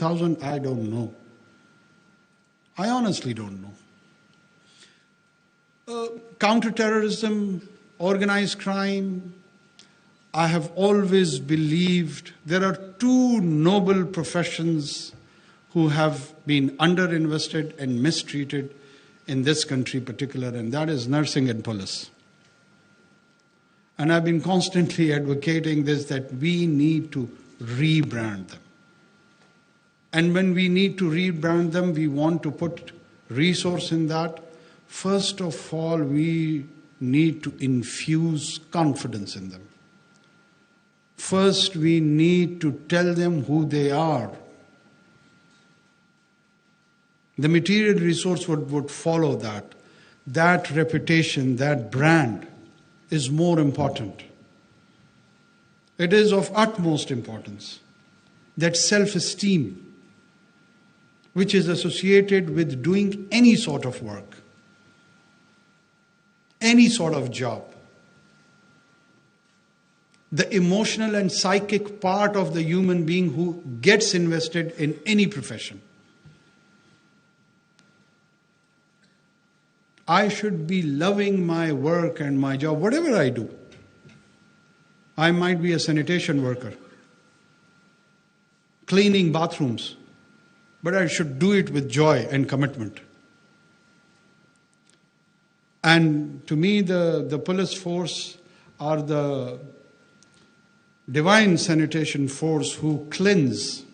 1,000, I don't know. I honestly don't know. Counterterrorism, organized crime, I have always believed there are two noble professions who have been underinvested and mistreated in this country in particular, and that is nursing and police. And I've been constantly advocating this, that we need to rebrand them. And when we need to rebrand them, we want to put resource in that. First of all, we need to infuse confidence in them. First, we need to tell them who they are. The material resource would follow that. That reputation, that brand is more important. It is of utmost importance. That self-esteem, which is associated with doing any sort of work, any sort of job. The emotional and psychic part of the human being who gets invested in any profession. I should be loving my work and my job, whatever I do. I might be a sanitation worker, cleaning bathrooms, but I should do it with joy and commitment. And to me, the police force are the divine sanitation force who cleanse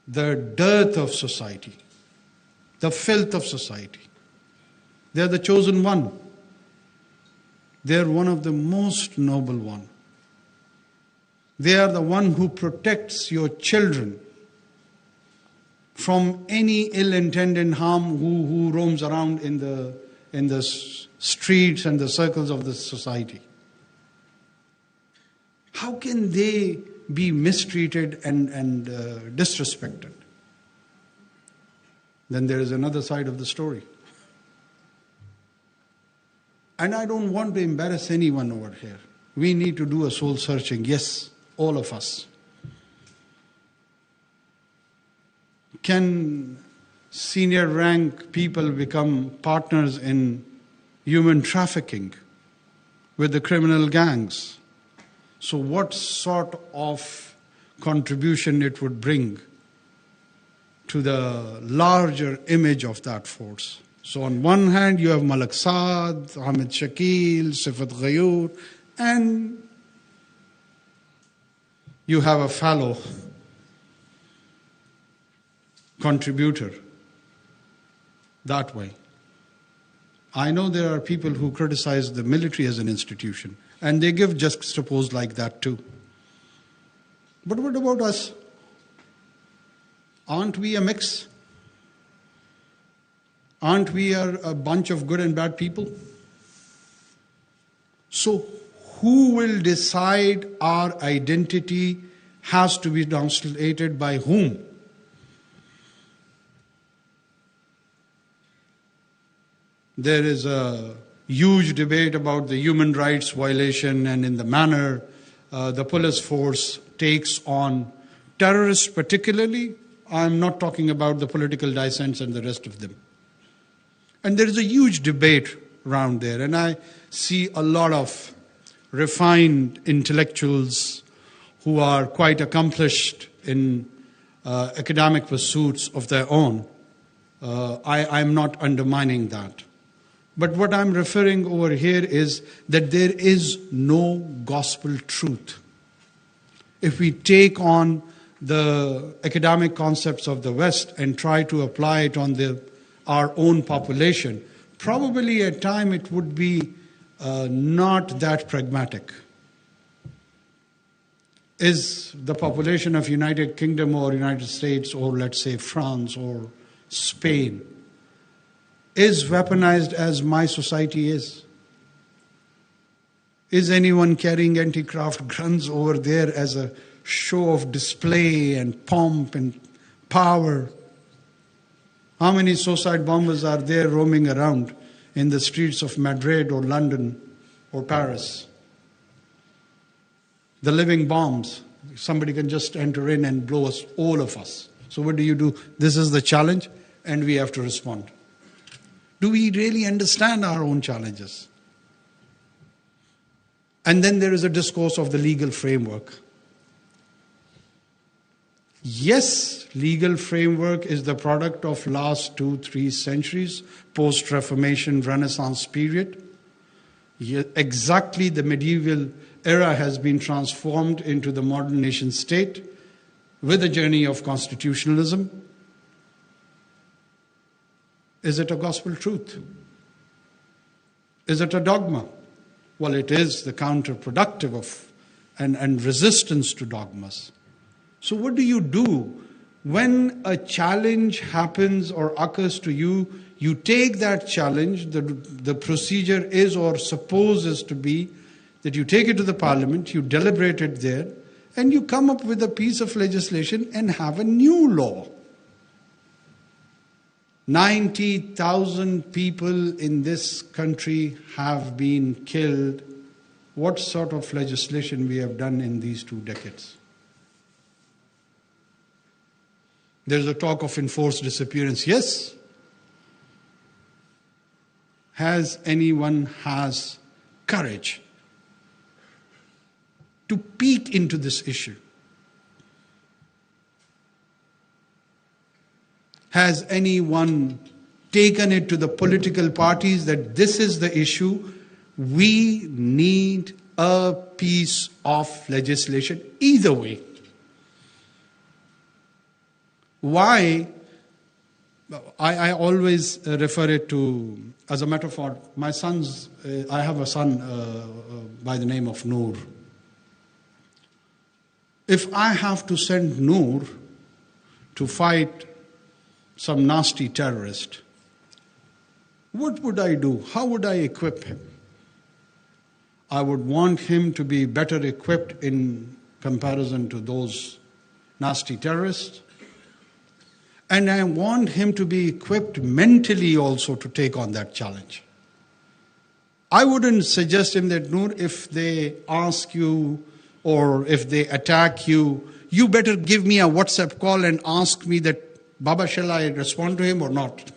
the dirt of society, the filth of society. They are the chosen one. They are one of the most noble one. They are the one who protects your children from any ill-intended harm who roams around in the streets and the circles of the society. How can they be mistreated and disrespected? Then there is another side of the story. And I don't want to embarrass anyone over here. We need to do a soul searching. Yes, all of us. Can senior rank people become partners in human trafficking with the criminal gangs? So what sort of contribution it would bring to the larger image of that force? So on one hand, you have Malak Saad, Hamid Shakil, Sifat Ghayur, and you have a fallow contributor that way. I know there are people who criticize the military as an institution, and they give juxtapose like that too. But what about us? Aren't we a mix? Aren't we a bunch of good and bad people? So who will decide our identity has to be translated by whom? There is a huge debate about the human rights violation and in the manner the police force takes on terrorists particularly. I'm not talking about the political dissents and the rest of them. And there is a huge debate around there. And I see a lot of refined intellectuals who are quite accomplished in academic pursuits of their own. I'm not undermining that. But what I'm referring over here is that there is no gospel truth. If we take on the academic concepts of the West and try to apply it on our own population, probably at time it would be not that pragmatic. Is the population of United Kingdom or United States or let's say France or Spain is weaponized as my society is? Is anyone carrying anti-craft guns over there as a show of display and pomp and power? How many suicide bombers are there roaming around in the streets of Madrid or London or Paris? The living bombs Somebody can just enter in and blow us, all of us. So what do? This is the challenge, and we have to respond. Do we really understand our own challenges? And then there is a discourse of the legal framework. Yes, legal framework is the product of last 2-3 centuries, post-Reformation, Renaissance period. Exactly, the medieval era has been transformed into the modern nation state with a journey of constitutionalism. Is it a gospel truth? Is it a dogma? Well, it is the counterproductive of and resistance to dogmas. So what do? When a challenge happens or occurs to you, you take that challenge. The procedure is or supposes to be that you take it to the parliament, you deliberate it there, and you come up with a piece of legislation and have a new law. 90,000 people in this country have been killed. What sort of legislation we have done in these 2 decades? There's a talk of enforced disappearance. Yes. Has anyone has courage to peek into this issue? Has anyone taken it to the political parties that this is the issue? We need a piece of legislation either way. Why? I always refer it to, as a metaphor, my son's, I have a son by the name of Noor. If I have to send Noor to fight some nasty terrorist, what would I do? How would I equip him? I would want him to be better equipped in comparison to those nasty terrorists. And I want him to be equipped mentally also to take on that challenge. I wouldn't suggest him that, Noor, if they ask you or if they attack you, you better give me a WhatsApp call and ask me that, Baba, shall I respond to him or not?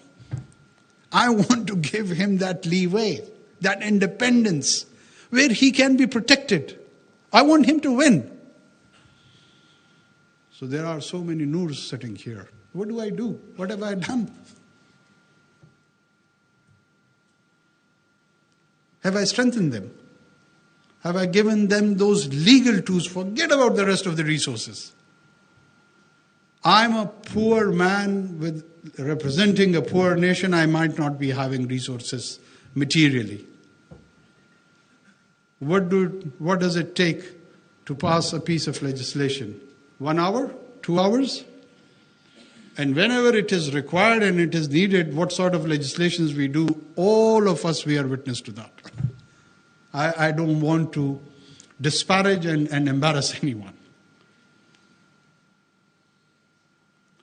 I want to give him that leeway, that independence, where he can be protected. I want him to win. So there are so many Noors sitting here. What do I do? What have I done? Have I strengthened them? Have I given them those legal tools? Forget about the rest of the resources. I'm a poor man representing a poor nation. I might not be having resources materially. What does it take to pass a piece of legislation? 1 hour? 2 hours? And whenever it is required and it is needed, what sort of legislations we do, all of us, we are witness to that. I don't want to disparage and embarrass anyone.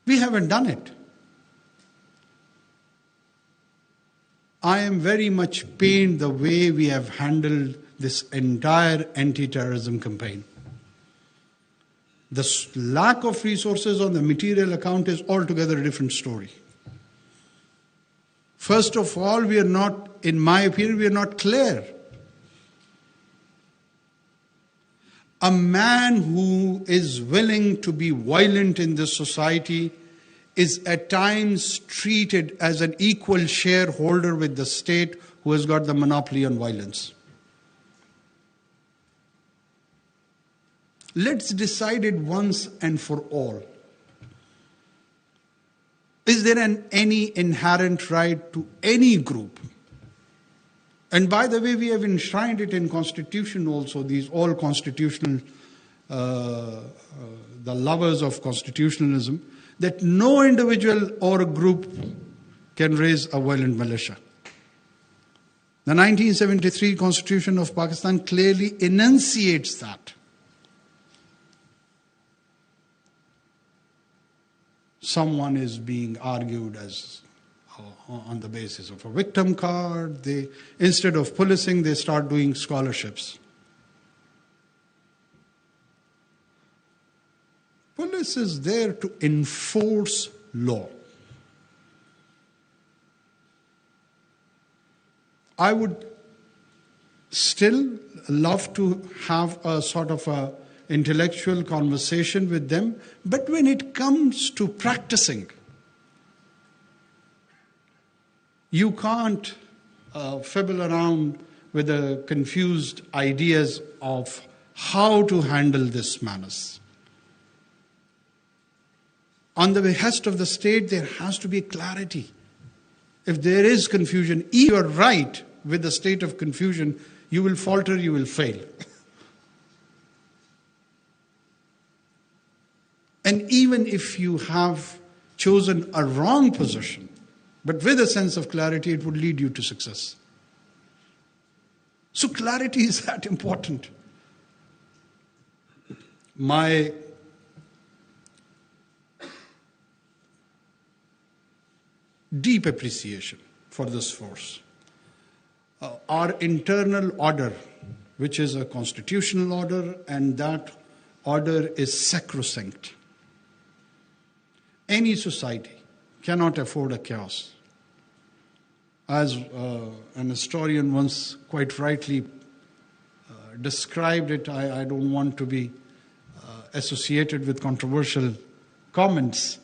We haven't done it. I am very much pained the way we have handled this entire anti-terrorism campaign. The lack of resources on the material account is altogether a different story. First of all, we are not, in my opinion, we are not clear. A man who is willing to be violent in this society is at times treated as an equal shareholder with the state who has got the monopoly on violence. Let's decide it once and for all. Is there any inherent right to any group? And by the way, we have enshrined it in Constitution also, these all constitutional, the lovers of constitutionalism, that no individual or group can raise a violent militia. The 1973 Constitution of Pakistan clearly enunciates that. Someone is being argued as on the basis of a victim card. They, instead of policing, they start doing scholarships. Police is there to enforce law. I would still love to have a sort of a intellectual conversation with them, but when it comes to practicing, you can't fibble around with the confused ideas of how to handle this menace. On the behest of the state, there has to be clarity. If there is confusion, if you are right with the state of confusion, you will falter, you will fail. And even if you have chosen a wrong position, but with a sense of clarity, it would lead you to success. So clarity is that important. My deep appreciation for this force. Our internal order, which is a constitutional order, and that order is sacrosanct. Any society cannot afford a chaos. As an historian once quite rightly described it, I don't want to be associated with controversial comments,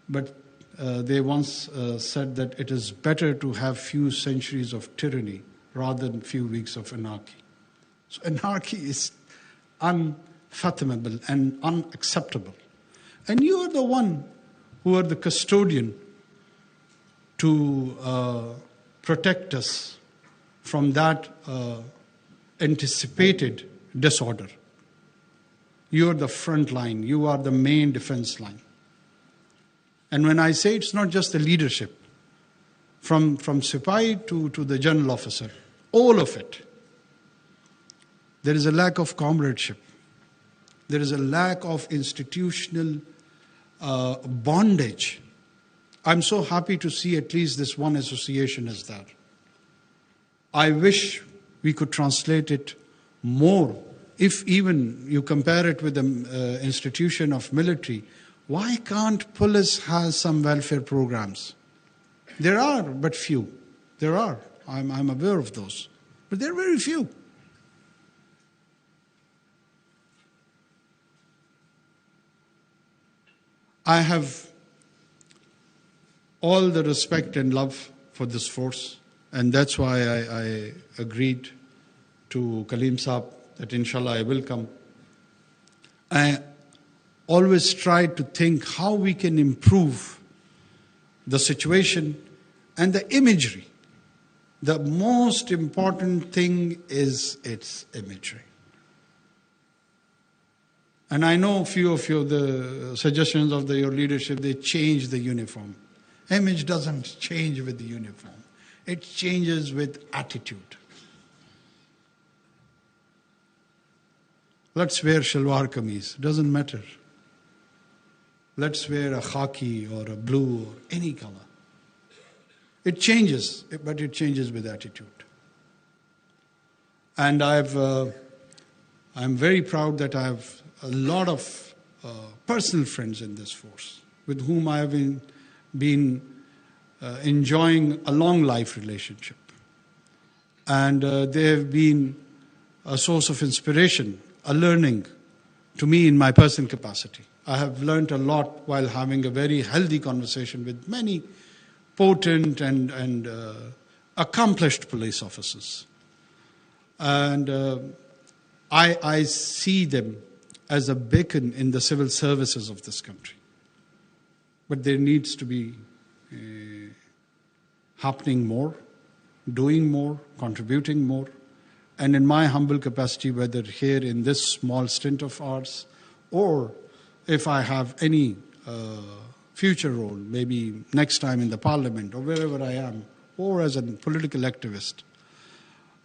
but they once said that it is better to have few centuries of tyranny rather than few weeks of anarchy. So anarchy is unfathomable and unacceptable. And you are the one who are the custodian to protect us from that anticipated disorder. You are the front line. You are the main defense line. And when I say it's not just the leadership, from Sipahi to the general officer, all of it, there is a lack of comradeship. There is a lack of institutional bondage. I'm so happy to see at least this one association as that. I wish we could translate it more. If even you compare it with the institution of military, why can't police have some welfare programs? There are, but few. There are. I'm aware of those. But there are very few. I have all the respect and love for this force, and that's why I agreed to Kaleem Saab that inshallah I will come. I always try to think how we can improve the situation and the imagery. The most important thing is its imagery. And I know a few of you, the suggestions of your leadership, they change the uniform. Image doesn't change with the uniform. It changes with attitude. Let's wear shalwar kameez. Doesn't matter. Let's wear a khaki or a blue or any color. It changes, but it changes with attitude. And I'm very proud that I have a lot of personal friends in this force with whom I have been enjoying a long life relationship. And they have been a source of inspiration, a learning to me in my personal capacity. I have learned a lot while having a very healthy conversation with many potent and accomplished police officers. And I see them as a beacon in the civil services of this country. But there needs to be happening more, doing more, contributing more. And in my humble capacity, whether here in this small stint of ours, or if I have any future role, maybe next time in the parliament or wherever I am, or as a political activist,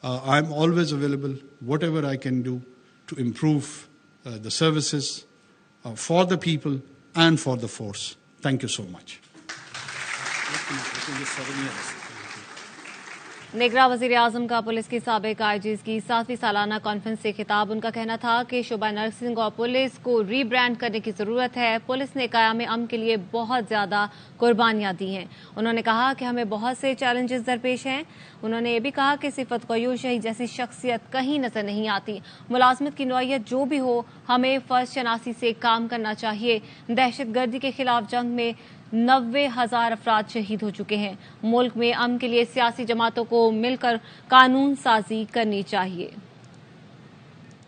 I'm always available, whatever I can do to improve the services for the people and for the force. Thank you so much. नेगरा वजीर आजम का police की साबिक IGs की 7वीं सालाना conference से खिताब। उनका कहना था कि शोबा नर्सिंग और पुलिस को रीब्रांड करने की जरूरत है। पुलिस ने कायम अमन के लिए बहुत ज्यादा कुर्बानियां दी हैं। उन्होंने कहा कि हमें बहुत से चैलेंजेस दरपेश हैं। उन्होंने ये भी कहा कि सिफत क़य्यूम शहीद जैसी शख्सियत कहीं नजर नहीं आती। मुलाजमत की नौइयत जो भी हो, हमें फर्ज शनासी से काम करना चाहिए। दहशतगर्दी के खिलाफ जंग में 90,000 अफराद शहीद हो चुके हैं। मुल्क में अमन के लिए सियासी जमातों को मिलकर कानून साजी करनी चाहिए।